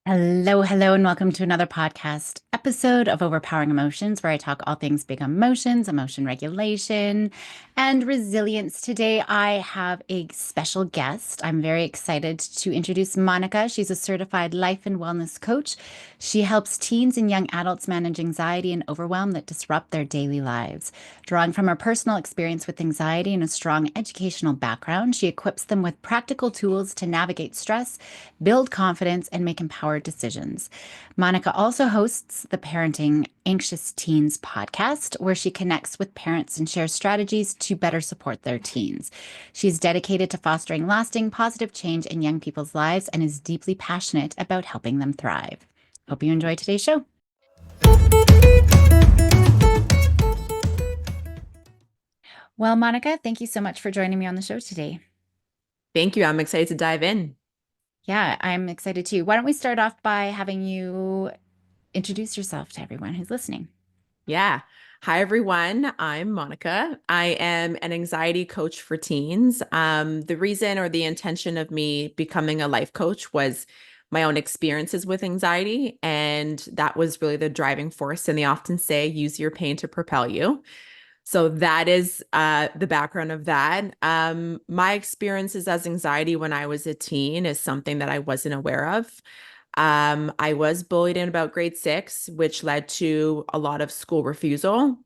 Hello, and welcome to another podcast episode of Overpowering Emotions, where I talk all things big emotions, emotion regulation, and resilience. Today, I have a special guest. I'm very excited to introduce Monica. She's a certified life and wellness coach. She helps teens and young adults manage anxiety and overwhelm that disrupt their daily lives. Drawing from her personal experience with anxiety and a strong educational background, she equips them with practical tools to navigate stress, build confidence, and make empowered decisions. Monica also hosts the Parenting Anxious Teens podcast, where she connects with parents and shares strategies to better support their teens. She's dedicated to fostering lasting positive change in young people's lives and is deeply passionate about helping them thrive. Hope you enjoy today's show. Well, Monica, thank you so much for joining me on the show today. Thank you. I'm excited to dive in. Yeah, I'm excited too. Why don't we start off by having you introduce yourself to everyone who's listening? Yeah. Hi, everyone. I'm Monica. I am an anxiety coach for teens. The reason or the intention of me becoming a life coach was my own experiences with anxiety. And that was really the driving force. And they often say, use your pain to propel you. So that is the background of that. My experiences as anxiety when I was a teen is something that I wasn't aware of. I was bullied in about grade 6, which led to a lot of school refusal.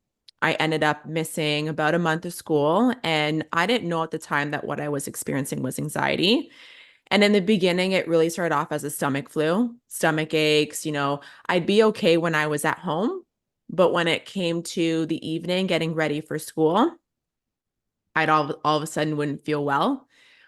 I ended up missing about a month of school, and I didn't know at the time that what I was experiencing was anxiety. And in the beginning, it really started off as a stomach flu, stomach aches. I'd be okay when I was at home, but when it came to the evening getting ready for school, I'd all of a sudden wouldn't feel well.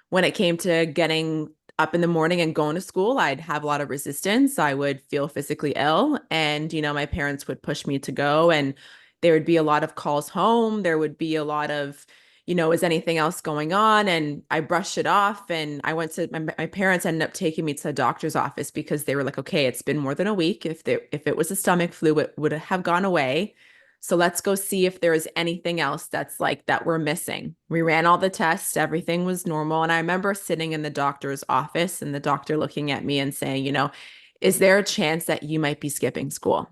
When it came to getting up in the morning and going to school, I'd have a lot of resistance. I would feel physically ill. And, my parents would push me to go, and there would be a lot of calls home. There would be a lot of, is anything else going on? And I brushed it off. And I went to my parents ended up taking me to the doctor's office because they were like, okay, it's been more than a week. If it was a stomach flu, it would have gone away. So let's go see if there is anything else that's like that we're missing. We ran all the tests, everything was normal. And I remember sitting in the doctor's office and the doctor looking at me and saying, is there a chance that you might be skipping school?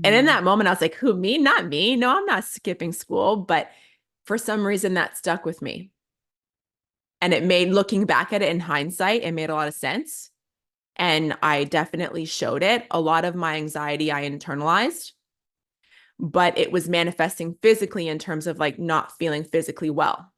And in Mm. that moment, I was like, who, me? Not me. No, I'm not skipping school. But for some reason, that stuck with me. And it made, looking back at it in hindsight, it made a lot of sense. And I definitely showed it. A lot of my anxiety I internalized, but it was manifesting physically in terms of like not feeling physically well.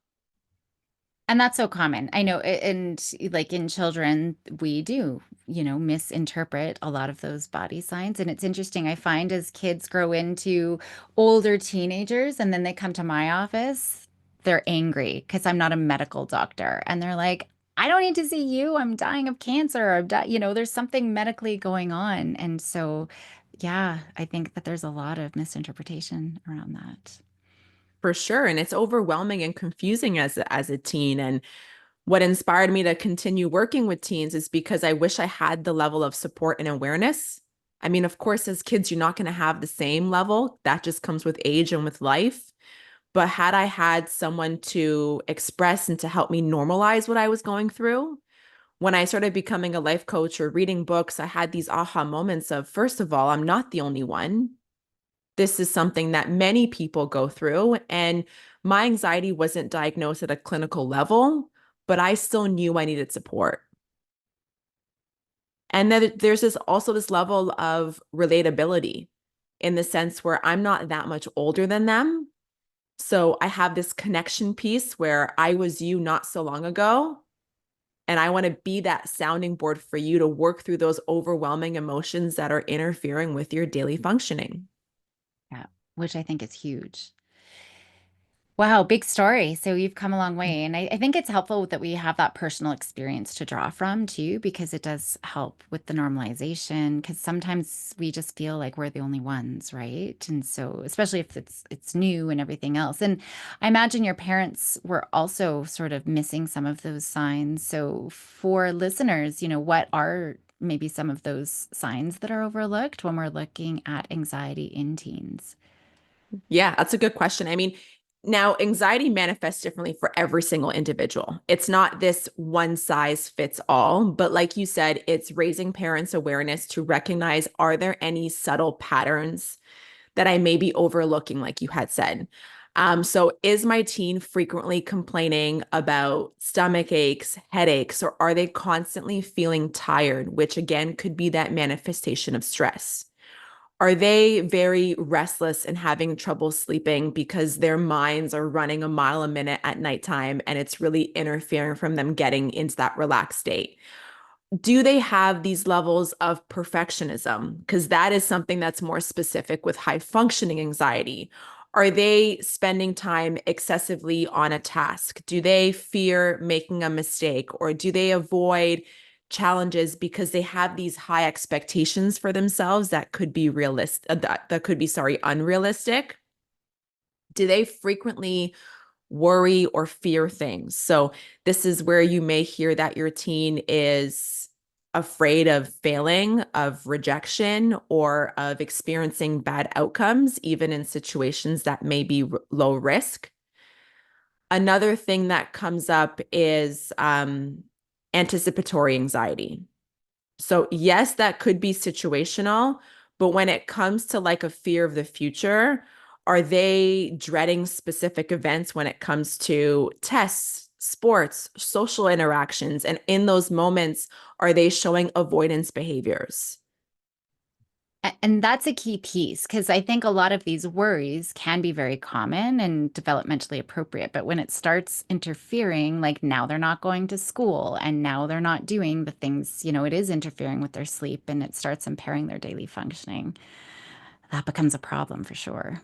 And that's so common. I know, and like in children, we do, misinterpret a lot of those body signs. And it's interesting, I find as kids grow into older teenagers and then they come to my office, they're angry because I'm not a medical doctor. And they're like, I don't need to see you. I'm dying of cancer. There's something medically going on. And so, yeah, I think that there's a lot of misinterpretation around that. For sure. And it's overwhelming and confusing as a teen. And what inspired me to continue working with teens is because I wish I had the level of support and awareness. I mean, of course, as kids, you're not going to have the same level. That just comes with age and with life. But had I had someone to express and to help me normalize what I was going through, when I started becoming a life coach or reading books, I had these aha moments of, first of all, I'm not the only one. This is something that many people go through. And my anxiety wasn't diagnosed at a clinical level, but I still knew I needed support. And then there's also this level of relatability in the sense where I'm not that much older than them. So I have this connection piece where I was you not so long ago. And I want to be that sounding board for you to work through those overwhelming emotions that are interfering with your daily functioning. Yeah, which I think is huge. Wow, big story. So you've come a long way. And I think it's helpful that we have that personal experience to draw from too, because it does help with the normalization. Because sometimes we just feel like we're the only ones, right? And so, especially if it's new and everything else. And I imagine your parents were also sort of missing some of those signs. So for listeners, what are maybe some of those signs that are overlooked when we're looking at anxiety in teens? Yeah, that's a good question. I mean, Now, anxiety manifests differently for every single individual. It's not this one size fits all, but like you said, it's raising parents' awareness to recognize, are there any subtle patterns that I may be overlooking, like you had said? So is my teen frequently complaining about stomach aches, headaches, or are they constantly feeling tired, which again could be that manifestation of stress? Are they very restless and having trouble sleeping because their minds are running a mile a minute at nighttime and it's really interfering from them getting into that relaxed state? Do they have these levels of perfectionism? Because that is something that's more specific with high functioning anxiety. Are they spending time excessively on a task? Do they fear making a mistake, or do they avoid challenges because they have these high expectations for themselves that could be realistic, that could be, sorry, unrealistic? Do they frequently worry or fear things? So this is where you may hear that your teen is afraid of failing, of rejection, or of experiencing bad outcomes, even in situations that may be low risk. Another thing that comes up is anticipatory anxiety. So, yes, that could be situational, but when it comes to like a fear of the future, are they dreading specific events when it comes to tests, sports, social interactions? And in those moments, are they showing avoidance behaviors? And that's a key piece because I think a lot of these worries can be very common and developmentally appropriate. But when it starts interfering, like now they're not going to school and now they're not doing the things, it is interfering with their sleep and it starts impairing their daily functioning. That becomes a problem for sure.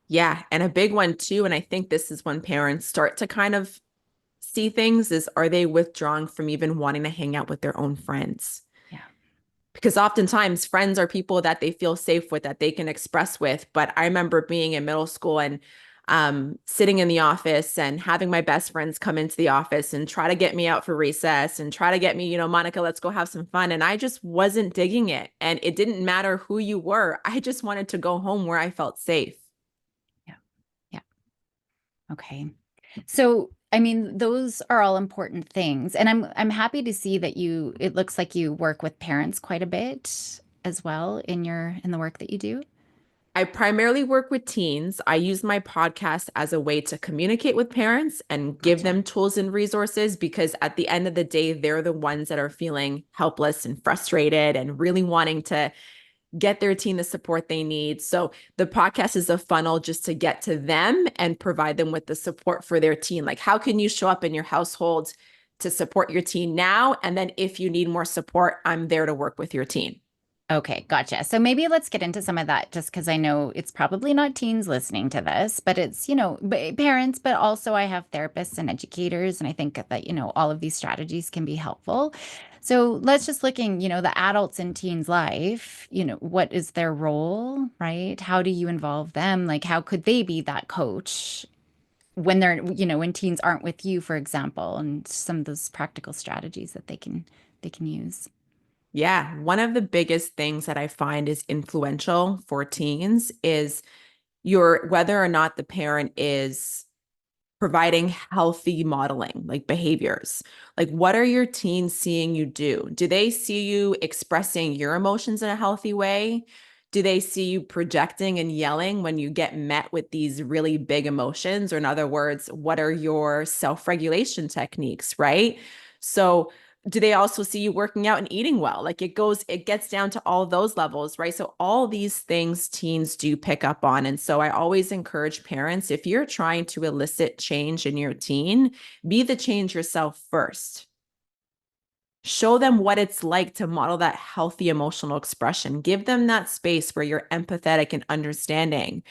Yeah. And a big one too. And I think this is when parents start to kind of see things is, are they withdrawing from even wanting to hang out with their own friends? Yeah. Because oftentimes friends are people that they feel safe with, that they can express with. But I remember being in middle school and sitting in the office and having my best friends come into the office and try to get me out for recess and try to get me, Monica, let's go have some fun. And I just wasn't digging it. And it didn't matter who you were. I just wanted to go home where I felt safe. Yeah. Yeah. Okay. So, I mean, those are all important things. And I'm happy to see that it looks like you work with parents quite a bit as well in the work that you do. I primarily work with teens. I use my podcast as a way to communicate with parents and give Gotcha. them tools and resources because at the end of the day, they're the ones that are feeling helpless and frustrated and really wanting to get their teen the support they need. So the podcast is a funnel just to get to them and provide them with the support for their teen. Like, how can you show up in your household to support your teen now? And then if you need more support, I'm there to work with your teen. Okay, gotcha. So maybe let's get into some of that just because I know it's probably not teens listening to this, but it's, parents, but also I have therapists and educators, and I think that, all of these strategies can be helpful. So let's just looking, the adults in teens' life, what is their role, right? How do you involve them? Like, how could they be that coach when when teens aren't with you, for example, and some of those practical strategies that they can use. Yeah, one of the biggest things that I find is influential for teens is your whether or not the parent is providing healthy modeling, like behaviors. Like, what are your teens seeing you do? Do they see you expressing your emotions in a healthy way? Do they see you projecting and yelling when you get met with these really big emotions? Or, in other words, what are your self regulation techniques, right? So, do they also see you working out and eating well? Like it gets down to all those levels, right? So all these things teens do pick up on. And so I always encourage parents, if you're trying to elicit change in your teen, be the change yourself first. Show them what it's like to model that healthy emotional expression. Give them that space where you're empathetic and understanding.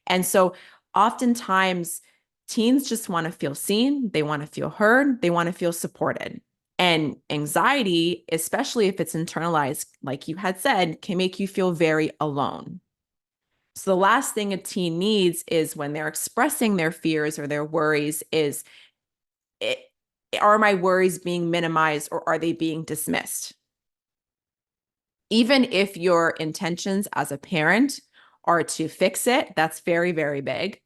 And so oftentimes teens just want to feel seen, they want to feel heard, they want to feel supported. And anxiety, especially if it's internalized, like you had said, can make you feel very alone. So the last thing a teen needs is when they're expressing their fears or their worries is it, are my worries being minimized or are they being dismissed? Even if your intentions as a parent are to fix it, that's very, very big.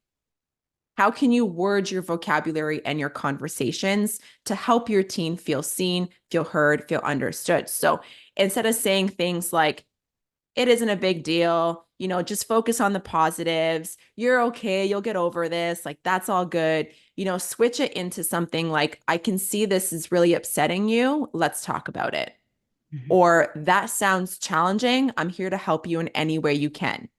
How can you word your vocabulary and your conversations to help your teen feel seen, feel heard, feel understood? So instead of saying things like, it isn't a big deal, just focus on the positives. You're okay. You'll get over this. Like, that's all good. Switch it into something like, I can see this is really upsetting you. Let's talk about it. Mhm. Or that sounds challenging. I'm here to help you in any way you can.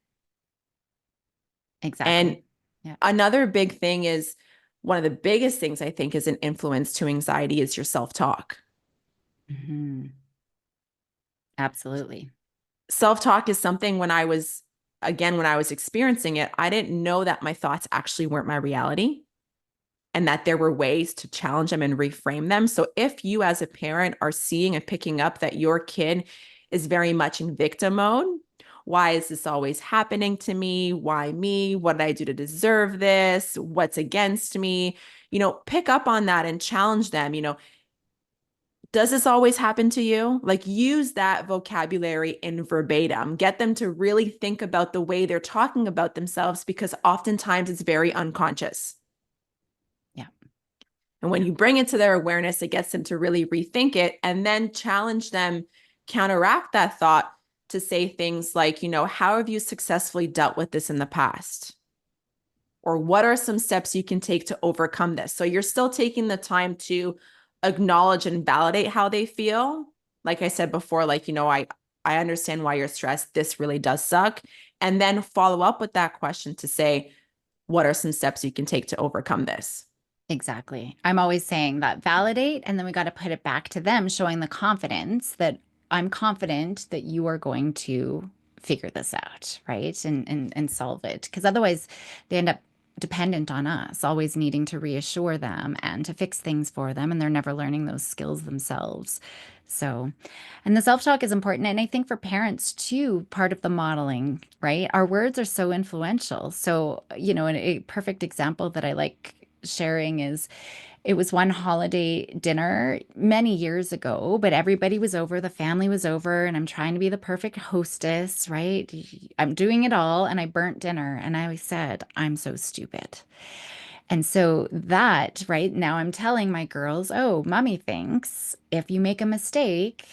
And Exactly. Yeah. another big thing is one of the biggest things I think is an influence to anxiety is your self talk. Mhm. Absolutely. Self talk is something when I was experiencing it, I didn't know that my thoughts actually weren't my reality and that there were ways to challenge them and reframe them. So if you as a parent are seeing and picking up that your kid is very much in victim mode, why is this always happening to me? Why me? What did I do to deserve this? What's against me? Pick up on that and challenge them. Does this always happen to you? Like, use that vocabulary in verbatim. Get them to really think about the way they're talking about themselves because oftentimes it's very unconscious. Yeah. And when Yeah. you bring it to their awareness, it gets them to really rethink it and then challenge them, counteract that thought to say things like, how have you successfully dealt with this in the past? Or what are some steps you can take to overcome this? So you're still taking the time to acknowledge and validate how they feel. Like I said before, like, I understand why you're stressed. This really does suck. And then follow up with that question to say, what are some steps you can take to overcome this? Exactly. I'm always saying that validate, and then we got to put it back to them, showing the confidence that I'm confident that you are going to figure this out, right? And solve it. Because otherwise they end up dependent on us, always needing to reassure them and to fix things for them, and they're never learning those skills themselves. So, and the self-talk is important. And I think for parents too, part of the modeling, right? Our words are so influential. So, a perfect example that I like sharing is it was one holiday dinner many years ago, but everybody was over, the family was over, and I'm trying to be the perfect hostess, right? I'm doing it all, and I burnt dinner. And I always said, I'm so stupid. And so that, right now, I'm telling my girls, oh, mommy thinks if you make a mistake,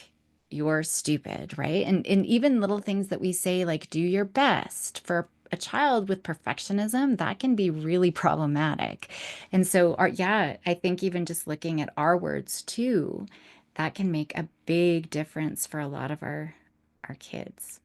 you're stupid, right? And even little things that we say, like do your best for a child with perfectionism, that can be really problematic. And so, yeah, I think even just looking at our words too, that can make a big difference for a lot of our kids.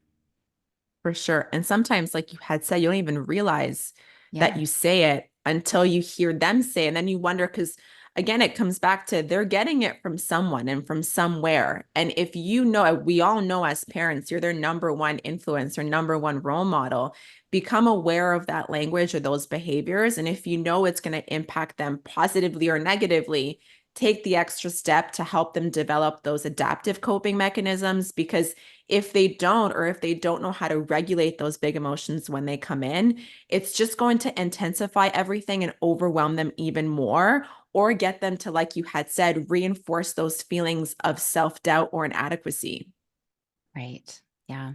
For sure. And sometimes, like you had said, you don't even realize that Yeah, you say it until you hear them say it. And then you wonder, because again, it comes back to they're getting it from someone and from somewhere. And if we all know as parents, you're their number one influence or number one role model. Become aware of that language or those behaviors. And if you know it's going to impact them positively or negatively, take the extra step to help them develop those adaptive coping mechanisms because if they don't, or if they don't know how to regulate those big emotions when they come in, it's just going to intensify everything and overwhelm them even more, or get them to, like you had said, reinforce those feelings of self doubt or inadequacy. right. Yeah.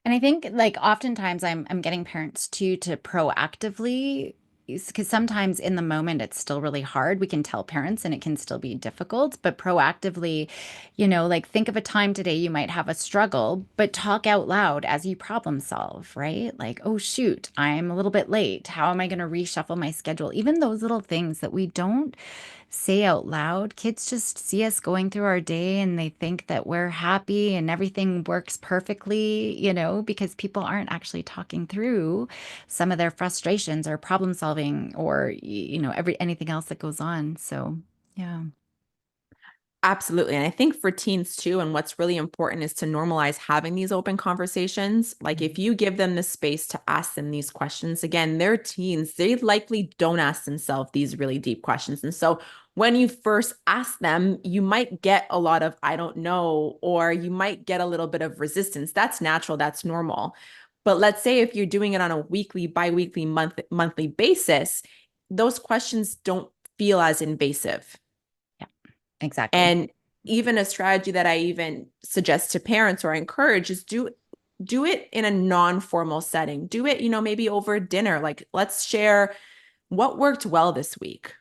And I think like oftentimes I'm getting parents too to proactively because sometimes in the moment it's still really hard. We can tell parents and it can still be difficult, but proactively, like think of a time today you might have a struggle, but talk out loud as you problem solve, right? Like, oh shoot, I'm a little bit late. How am I going to reshuffle my schedule? Even those little things that we don't say out loud. Kids just see us going through our day and they think that we're happy and everything works perfectly, because people aren't actually talking through some of their frustrations or problem solving or, anything else that goes on. So, yeah. Absolutely. And I think for teens too, and what's really important is to normalize having these open conversations. Like if Mhm. you give them the space to ask them these questions, again, they're teens, they likely don't ask themselves these really deep questions. And so when you first ask them, you might get a lot of, I don't know, or you might get a little bit of resistance. That's natural, that's normal. But let's say if you're doing it on a weekly, bi-weekly, monthly basis, those questions don't feel as invasive. Yeah, exactly. And even a strategy that I even suggest to parents or I encourage is do it in a non-formal setting. Do it, maybe over dinner. Like let's share what worked well this week?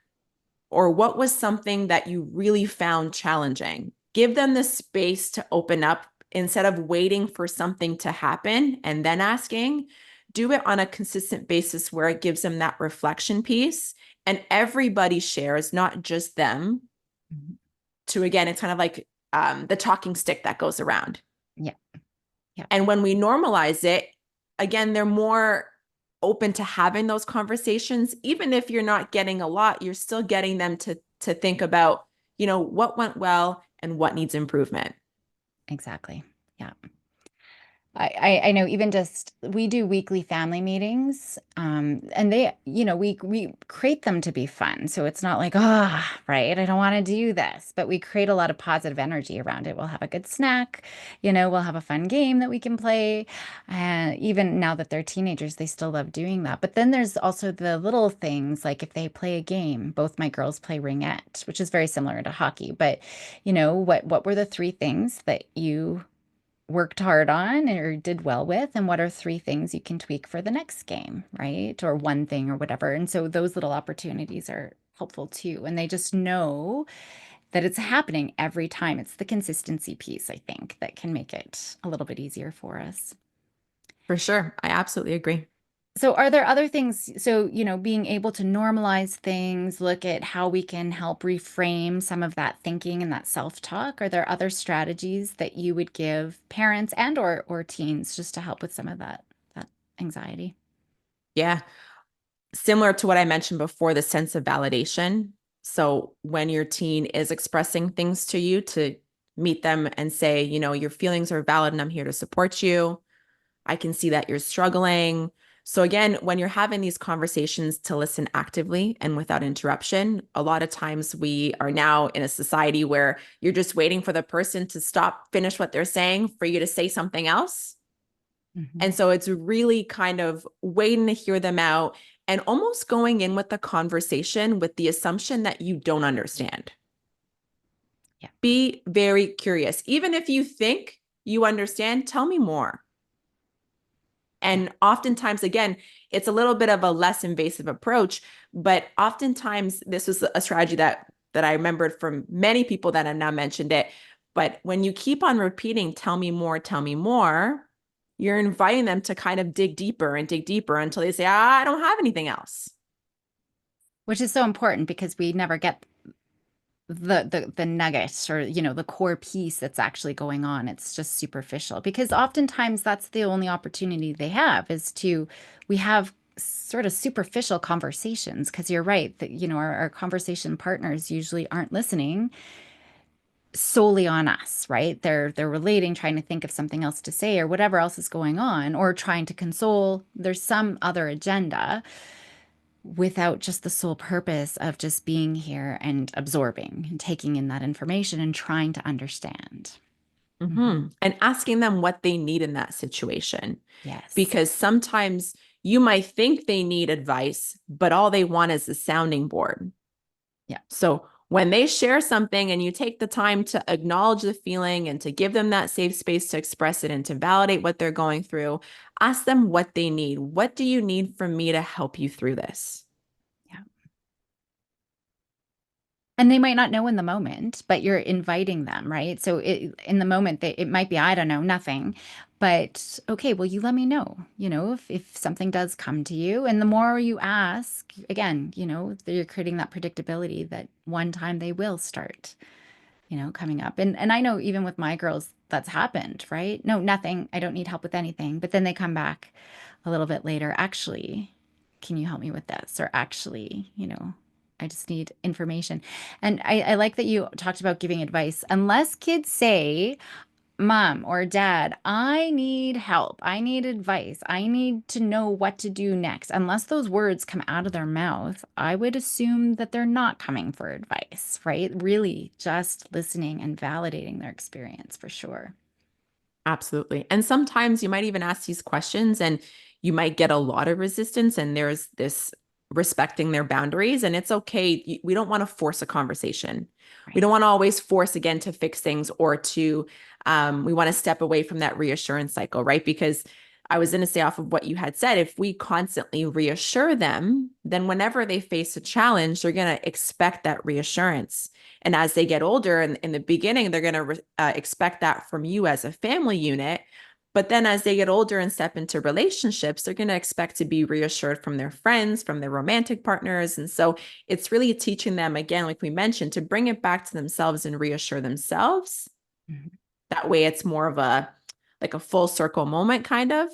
Or what was something that you really found challenging? Give them the space to open up instead of waiting for something to happen and then asking. Do it on a consistent basis where it gives them that reflection piece and everybody shares, not just them. Mhm. To again, it's kind of like the talking stick that goes around. Yeah. Yeah. And when we normalize it, again, they're more open to having those conversations. Even if you're not getting a lot, you're still getting them to think about, what went well and what needs improvement. Exactly. Yeah. I know even just we do weekly family meetings, and they, we create them to be fun. So it's not like, right, I don't want to do this, but we create a lot of positive energy around it. We'll have a good snack, we'll have a fun game that we can play. And even now that they're teenagers, they still love doing that. But then there's also the little things like if they play a game, both my girls play ringette, which is very similar to hockey. But what were the three things that you worked hard on or did well with, and what are three things you can tweak for the next game, right? Or one thing or whatever. And so those little opportunities are helpful too. And they just know that it's happening every time. It's the consistency piece, I think, that can make it a little bit easier for us. For sure. I absolutely agree. So are there other things? So, being able to normalize things, look at how we can help reframe some of that thinking and that self-talk. Are there other strategies that you would give parents and or teens just to help with some of that anxiety? Yeah. Similar to what I mentioned before, the sense of validation. So when your teen is expressing things to you, to meet them and say, your feelings are valid and I'm here to support you. I can see that you're struggling. So again, when you're having these conversations, to listen actively and without interruption. A lot of times we are now in a society where you're just waiting for the person to stop, finish what they're saying for you to say something else. Mhm. And so it's really kind of waiting to hear them out and almost going in with the conversation with the assumption that you don't understand. Yeah. Be very curious. Even if you think you understand, tell me more. Yeah. And oftentimes, again, it's a little bit of a less invasive approach, but oftentimes this was a strategy that I remembered from many people that have now mentioned it. But when you keep on repeating, tell me more, you're inviting them to kind of dig deeper until they say, I don't have anything else. Which is so important because we never get the nuggets or the core piece that's actually going on. It's just superficial because oftentimes that's the only opportunity they have is to we have sort of superficial conversations because you're right that our conversation partners usually aren't listening solely on us, right? They're relating, trying to think of something else to say or whatever else is going on, or trying to console. There's some other agenda without just the sole purpose of just being here and absorbing and taking in that information and trying to understand. Hmm. And asking them what they need in that situation. Yes. Because sometimes you might think they need advice, but all they want is the sounding board. Yeah. So when they share something and you take the time to acknowledge the feeling and to give them that safe space to express it and to validate what they're going through, ask them what they need. What do you need from me to help you through this? Yeah. And they might not know in the moment, but you're inviting them, right? So in the moment, it might be, I don't know, nothing. But okay, well, you let me know, if something does come to you. And the more you ask, again, you're creating that predictability that one time they will start, coming up. And I know even with my girls, that's happened, right? No, nothing. I don't need help with anything. But then they come back a little bit later. Actually, can you help me with this? Or actually, I just need information. And I like that you talked about giving advice. Unless kids say, Mom or Dad, I need help. I need advice. I need to know what to do next. Unless those words come out of their mouth, I would assume that they're not coming for advice, right? Really just listening and validating their experience for sure. Absolutely. And sometimes you might even ask these questions and you might get a lot of resistance, and there's this respecting their boundaries. And it's okay. We don't want to force a conversation. We Right. don't want to always force again to fix things or to, we want to step away from that reassurance cycle, right? Because I was going to say off of what you had said, if we constantly reassure them, then whenever they face a challenge, they're going to expect that reassurance. And as they get older, and in the beginning, they're going to expect that from you as a family unit. But then as they get older and step into relationships, they're going to expect to be reassured from their friends, from their romantic partners. And so it's really teaching them, again, like we mentioned, to bring it back to themselves and reassure themselves. Mhm. That way it's more of a like a full circle moment kind of.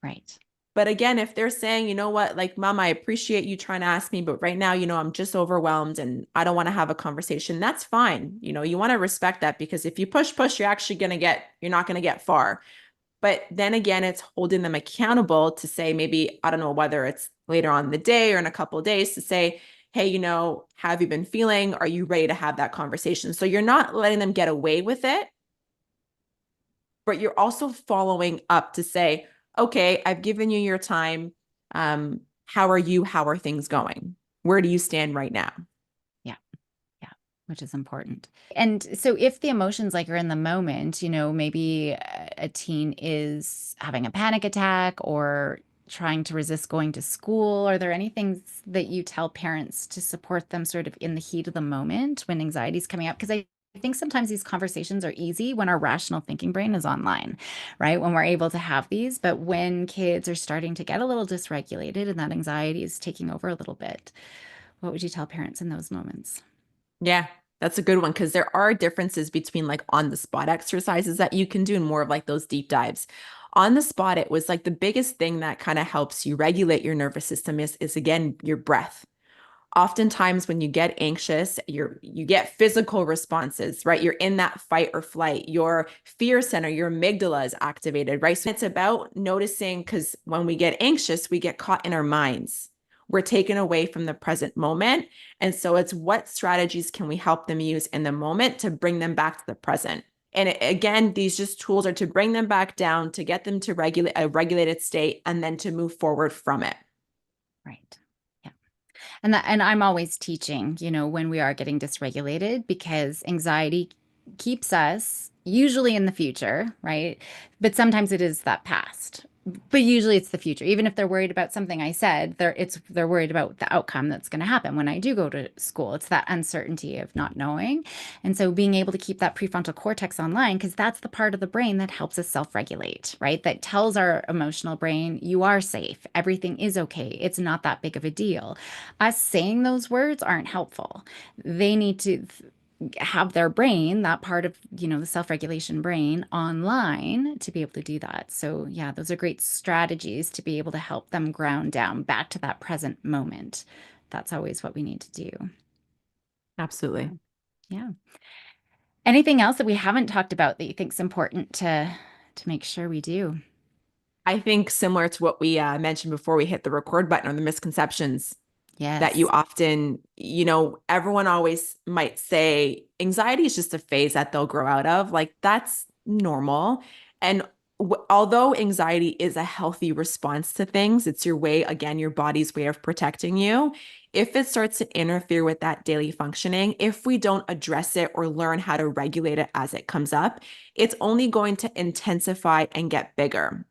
Right. But again, if they're saying, you know what, like, Mom, I appreciate you trying to ask me, but right now, I'm just overwhelmed and I don't want to have a conversation, that's fine. You want to respect that, because if you push, you're not going to get far. But then again, it's holding them accountable to say, maybe, I don't know, whether it's later on in the day or in a couple of days, to say, hey, how have you been feeling? Are you ready to have that conversation? So you're not letting them get away with it, but you're also following up to say, okay, I've given you your time. How are you? How are things going? Where do you stand right now? Yeah. Yeah. Which is important. And so if the emotions like are in the moment, maybe a teen is having a panic attack or trying to resist going to school, are there any things that you tell parents to support them sort of in the heat of the moment when anxiety is coming up? Because I think sometimes these conversations are easy when our rational thinking brain is online, right? When we're able to have these, but when kids are starting to get a little dysregulated and that anxiety is taking over a little bit, what would you tell parents in those moments? Yeah, that's a good one, because there are differences between like on the spot exercises that you can do and more of like those deep dives. On the spot, it was like the biggest thing that kind of helps you regulate your nervous system is again your breath. Oftentimes when you get anxious, you get physical responses, right? You're in that fight or flight. Your fear center, your amygdala is activated, right? So it's about noticing, because when we get anxious, we get caught in our minds. We're taken away from the present moment. And so it's, what strategies can we help them use in the moment to bring them back to the present? And again, these just tools are to bring them back down, to get them to regulate a regulated state, and then to move forward from it. Right. Yeah. And I'm always teaching, when we are getting dysregulated, because anxiety keeps us usually in the future, right? But sometimes it is that past. But usually it's the future. Even if they're worried about something I said, they're worried about the outcome that's going to happen when I do go to school. It's that uncertainty of not knowing. And so being able to keep that prefrontal cortex online, because that's the part of the brain that helps us self-regulate, right? That tells our emotional brain, you are safe. Everything is okay. It's not that big of a deal. Us saying those words aren't helpful. They need to have their brain, that part of, the self-regulation brain online to be able to do that. So yeah, those are great strategies to be able to help them ground down back to that present moment. That's always what we need to do. Absolutely. So, yeah. Anything else that we haven't talked about that you think is important to make sure we do? I think similar to what we mentioned before we hit the record button, on the misconceptions that you Yes. often, everyone always might say anxiety is just a phase that they'll grow out of. Like, that's normal. And although anxiety is a healthy response to things, it's your way, again, your body's way of protecting you. If it starts to interfere with that daily functioning, if we don't address it or learn how to regulate it as it comes up, it's only going to intensify and get bigger.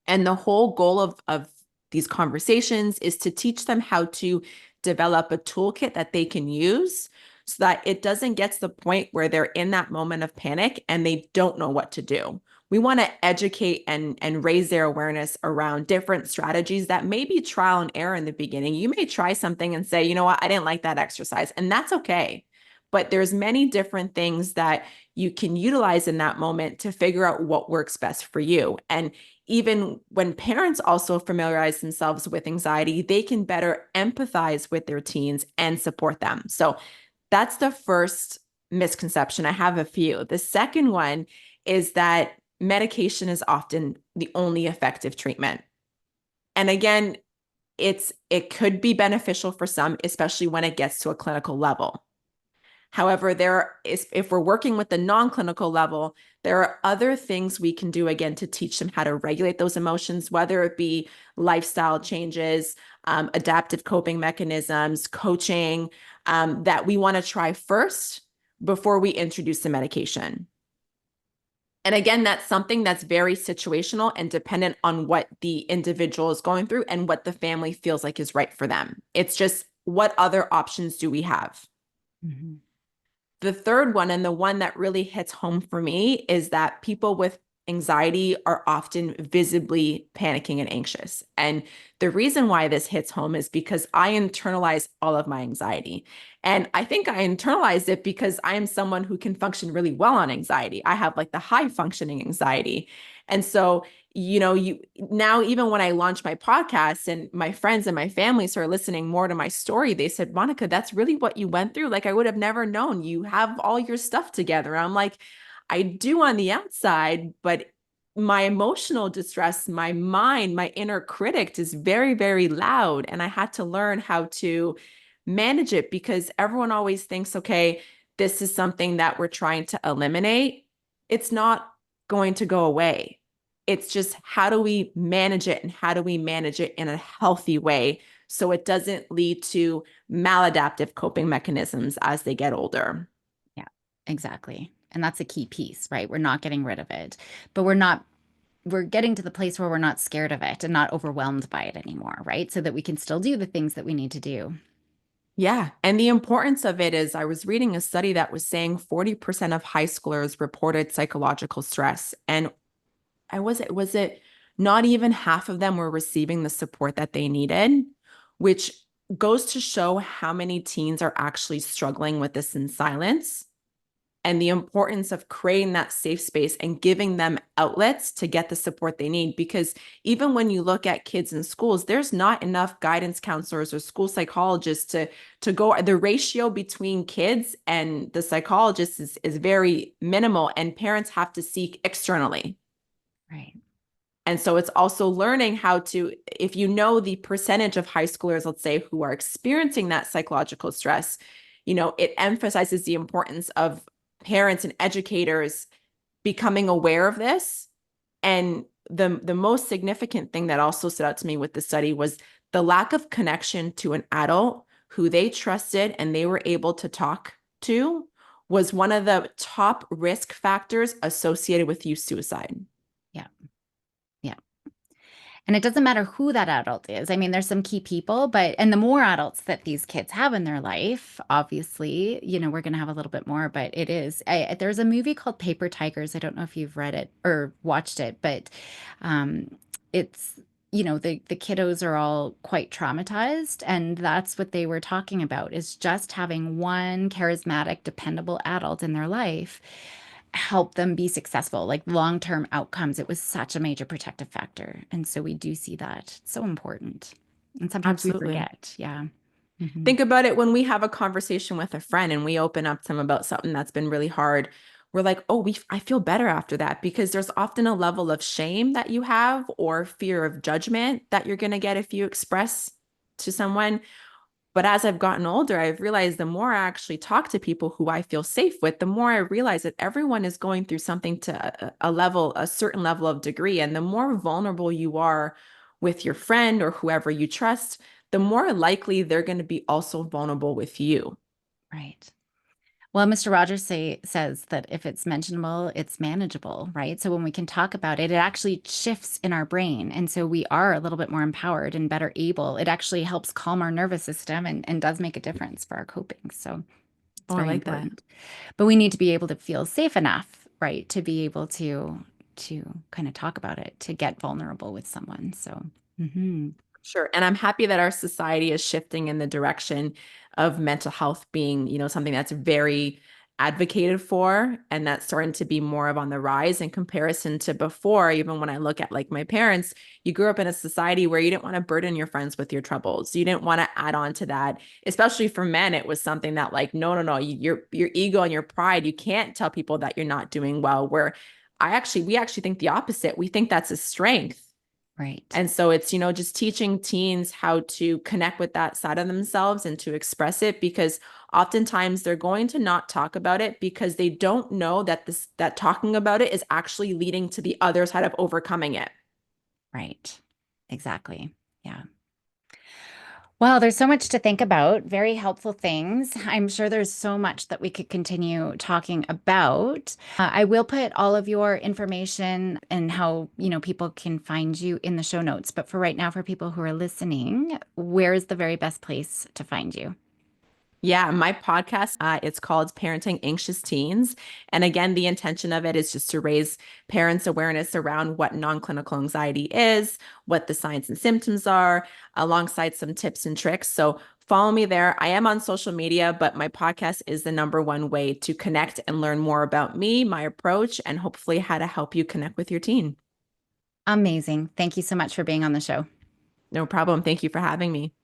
And the whole goal of these conversations is to teach them how to develop a toolkit that they can use, so that it doesn't get to the point where they're in that moment of panic and they don't know what to do. We want to educate and raise their awareness around different strategies that may be trial and error in the beginning. You may try something and say, you know what, I didn't like that exercise, and that's okay. But there's many different things that you can utilize in that moment to figure out what works best for you. And even when parents also familiarize themselves with anxiety, they can better empathize with their teens and support them. So that's the first misconception. I have a few. The second one is that medication is often the only effective treatment. And again, it could be beneficial for some, especially when it gets to a clinical level. However, if we're working with the non-clinical level, there are other things we can do, again, to teach them how to regulate those emotions, whether it be lifestyle changes, adaptive coping mechanisms, coaching, that we want to try first before we introduce the medication. And again, that's something that's very situational and dependent on what the individual is going through and what the family feels like is right for them. It's just what other options do we have? Mhm. The third one, and the one that really hits home for me, is that people with anxiety are often visibly panicking and anxious. And the reason why this hits home is because I internalize all of my anxiety. And I think I internalized it because I am someone who can function really well on anxiety. I have like the high functioning anxiety. And so, you now, even when I launched my podcast and my friends and my family started listening more to my story, they said, Monica, that's really what you went through. Like, I would have never known you have all your stuff together. I'm like, I do on the outside, but my emotional distress, my mind, my inner critic is very, very loud. And I had to learn how to manage it because everyone always thinks, okay, this is something that we're trying to eliminate. It's not going to go away. It's just how do we manage it and how do we manage it in a healthy way so it doesn't lead to maladaptive coping mechanisms as they get older. Yeah, exactly. And that's a key piece, right? We're not getting rid of it, but we're getting to the place where we're not scared of it and not overwhelmed by it anymore, right? So that we can still do the things that we need to do. Yeah. And the importance of it is I was reading a study that was saying 40% of high schoolers reported psychological stress. And was it not even half of them were receiving the support that they needed, which goes to show how many teens are actually struggling with this in silence and the importance of creating that safe space and giving them outlets to get the support they need. Because even when you look at kids in schools, there's not enough guidance counselors or school psychologists to go. The ratio between kids and the psychologists is very minimal, and parents have to seek externally. Right. And so it's also learning how to, if you know the percentage of high schoolers, let's say, who are experiencing that psychological stress, it emphasizes the importance of parents and educators becoming aware of this. And the most significant thing that also stood out to me with the study was the lack of connection to an adult who they trusted and they were able to talk to was one of the top risk factors associated with youth suicide. Yeah. Yeah. And it doesn't matter who that adult is. I mean, there's some key people, and the more adults that these kids have in their life, obviously, we're going to have a little bit more, but there's a movie called Paper Tigers. I don't know if you've read it or watched it, but um, it's, the kiddos are all quite traumatized. And that's what they were talking about is just having one charismatic, dependable adult in their life help them be successful, like long-term outcomes. It was such a major protective factor. And so we do see that. It's so important. And sometimes we Absolutely. forget. Yeah. Hmm. Think about it when we have a conversation with a friend and we open up to them about something that's been really hard. We're like, oh, I feel better after that because there's often a level of shame that you have or fear of judgment that you're going to get if you express to someone. But as I've gotten older, I've realized the more I actually talk to people who I feel safe with, the more I realize that everyone is going through something to a certain level of degree. And the more vulnerable you are with your friend or whoever you trust, the more likely they're going to be also vulnerable with you. Right. Well, Mr. Rogers says that if it's mentionable, it's manageable, right? So when we can talk about it, it actually shifts in our brain. And so we are a little bit more empowered and better able. It actually helps calm our nervous system and does make a difference for our coping. So it's Oh, I very like that. important. But we need to be able to feel safe enough, right, to be able to kind of talk about it, to get vulnerable with someone. So, Sure. And I'm happy that our society is shifting in the direction of mental health being, something that's very advocated for and that's starting to be more of on the rise in comparison to before. Even when I look at like my parents, you grew up in a society where you didn't want to burden your friends with your troubles. You didn't want to add on to that. Especially for men, it was something that like, no, no, no, your ego and your pride, you can't tell people that you're not doing well. Where we actually think the opposite. We think that's a strength. right, And so it's, just teaching teens how to connect with that side of themselves and to express it because oftentimes they're going to not talk about it because they don't know that talking about it is actually leading to the other side of overcoming it. right. Exactly. Yeah. Well, there's so much to think about, very helpful things. I'm sure there's so much that we could continue talking about. I will put all of your information and how, people can find you in the show notes. But for right now, for people who are listening, where is the very best place to find you? Yeah, my podcast, it's called Parenting Anxious Teens. And again, the intention of it is just to raise parents' awareness around what non-clinical anxiety is, what the signs and symptoms are, alongside some tips and tricks. So follow me there. I am on social media, but my podcast is the number one way to connect and learn more about me, my approach, and hopefully how to help you connect with your teen. Amazing. Thank you so much for being on the show. No problem. Thank you for having me.